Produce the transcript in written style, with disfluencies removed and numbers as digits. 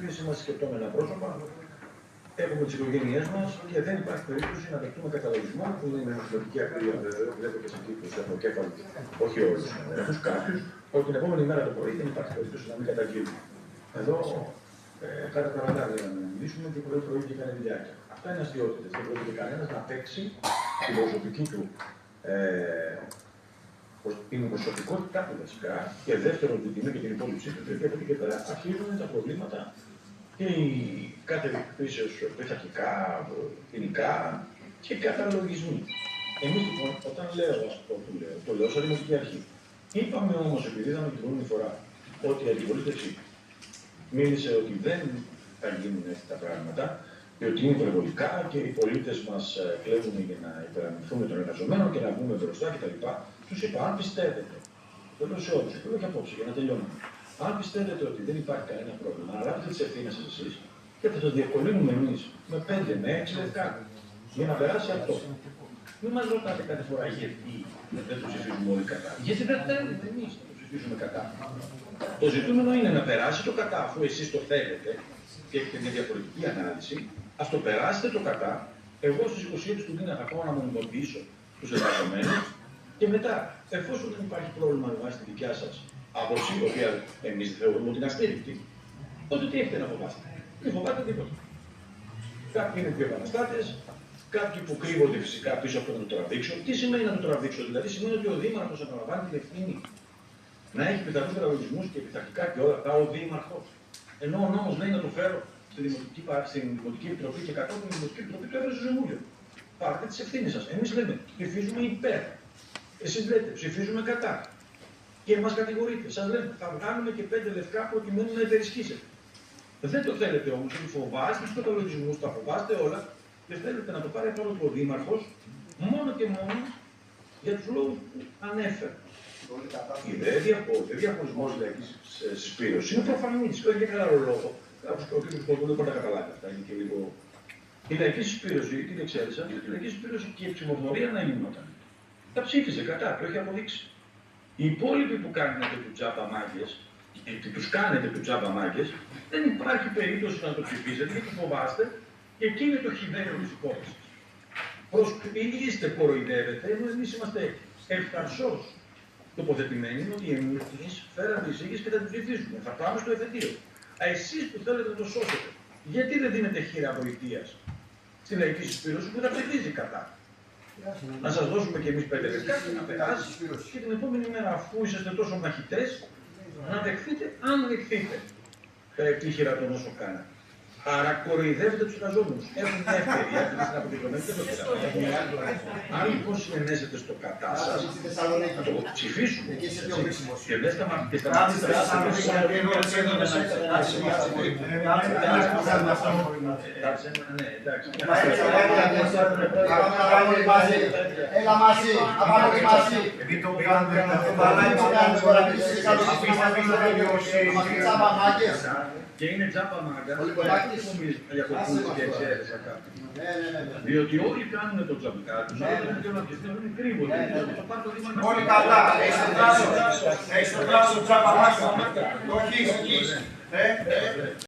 εμείς είμαστε σκεπτόμενα πρόσωπα, έχουμε τις οικογένειές μας και δεν υπάρχει περίπτωση να δεχτούμε καταλογισμό που είναι με εθνική ακρίβεια, βέβαια, βλέπω και σε κύκλους εθνοκέφαλους, όχι όλους, αυτούς κάποιους, ότι την επόμενη μέρα το πρωί δεν υπάρχει περίπτωση να μην καταγγείλουν. Εδώ, κατά τα ραντάρ για να μιλήσουμε και πρωί και κάνει βιντεάκια. Αυτά είναι αστιότητες. Δεν πρόκειται κανένας να παίξει την προσωπική του την προσωπικότητά του βασικά και δεύτερον την τιμή και την υπόλοιψή του, και από εκεί και πέρα αρχίζουν τα προβλήματα και οι κάθε εκπλήσεως πειθαρχικά, ποινικά και καταλογισμοί. Εμείς λοιπόν, όταν λέω αυτό που λέω, το λέω σαν δημοτική αρχή. Είπαμε όμως, επειδή είδαμε την προηγούμενη φορά, ότι η αντιπολίτευση μίλησε ότι δεν θα γίνουν έτσι τα πράγματα, διότι είναι υπερβολικά και οι πολίτες μας κλέβουν για να υπεραμεινθούν των εργαζομένων και να βγούμε μπροστά κτλ. Τους είπα, αν πιστεύετε, το λέω σε όλους, το λέω και απόψε για να τελειώνουμε. Αν πιστεύετε ότι δεν υπάρχει κανένα πρόβλημα, αναλάβετε τις ευθύνες σας εσείς και θα σας διευκολύνουμε εμείς με 5 με 6 λεπτά για να περάσει αυτό. Μην μας ρωτάτε κάθε φορά γιατί δεν το ψηφίζουμε όλοι κατά. Γιατί δεν θέλετε εμείς να το ψηφίζουμε κατά. Το ζητούμενο είναι να περάσει το κατά, αφού εσείς το θέλετε και έχετε μια διαφορετική ανάλυση, ας το περάσετε το κατά. Εγώ στις 26 του μήνα θα πάω να μονιμοποιήσω τους εργαζομένους και μετά, εφόσον δεν υπάρχει πρόβλημα με βάση τη δικιά σας άποψη, η οποία εμείς θεωρούμε ότι είναι αστήρικτη, τότε τι έχετε να φοβάστε? Δεν φοβάται τίποτα. Κάποιοι είναι πιο επαναστάτες, κάποιοι που κρύβονται φυσικά πίσω από το να το τραβήξω. Τι σημαίνει να το τραβήξω? Δηλαδή σημαίνει ότι ο Δήμαρχος αναλαμβάνει την ευθύνη να έχει πειθαρχούς τραγουδισμούς και πειθαρχικά και όλα αυτά ο Δήμαρχος. Ενώ ο νόμος λέει να το φέρω στην Δημοτική Επιτροπή και κατόπιν η Δημοτική Επιτροπή το έφερε στο Συμβούλιο. Πάρτε τις ευθύνες σας. Εμείς λέμε ψηφίζουμε υπέρ. Εσείς λέτε ψηφίζουμε κατά. Και μας κατηγορείτε. Σας λέμε θα βγάλουμε και 5 λευκά προκειμένου να υπερισχύσετε. Δεν το θέλετε όμως, γιατί φοβάστε τους καταλογισμούς, τα φοβάστε όλα και θέλετε να το πάρει αυτό ο Δήμαρχος μόνο και μόνο για τους λόγους που ανέφερε. Η διαχωρισμός λαϊκής συσπήρωσης είναι προφανής, δεν έχει κανένα λόγο. Ο κ. Κοντού δεν μπορεί να καταλάβει αυτά, είναι και λίγο. Η λαϊκή συσπήρωση, την εξαίρεσα, η λαϊκή συσπήρωση και η ψηφοφορία να γινόταν. Τα ψήφισε κατά, το έχει αποδείξει. Οι υπόλοιποι που κάνετε του τζάμπα μάγκες, γιατί τους κάνετε του τζάμπα μάγκες, δεν υπάρχει περίπτωση να το ψηφίσετε γιατί φοβάστε και εκεί είναι το χειμένο της υπόθεσης. Προσποιείστε, κοροϊδεύετε, ενώ εμείς είμαστε ευθαρσώς τοποθετημένοι ότι εμείς φέραμε εισήγηση και θα την ψηφίσουμε. Θα πάμε στο εφετείο. Εσείς που θέλετε να το σώσετε, γιατί δεν δίνετε χείρα βοηθείας στη λαϊκή συσπήρωση που θα ψηφίζει κατά? Να σας δώσουμε και εμείς 5 λεπτά και να περάσει και την επόμενη μέρα, αφού είσαστε τόσο μαχητές, να δεχθείτε, αν δεχθείτε τα επίχειρα των όσων κάνατε. Άρα κοροϊδεύετε τους εργαζόμενους. Έχουν μια ευκαιρία, επειδή είναι αποδεικτωμένοι και το πειράζουν. Αν λοιπόν συνενέσετε στο κατά σας, να το ψηφίσουμε. Και δεν σταματήσετε. Έλα μαζί, να πάμε και μαζί. Και είναι τζάμπα μάγκα, για το πούλο και εξαίρεσα κάτι. Διότι όλοι κάνουν το τζαμπικά τους, αλλά δεν θέλουν να πιστεύουν, κρύβονται. Όλοι καλά, έχεις το τράσο τζάμπα μάγκα. Το έχεις.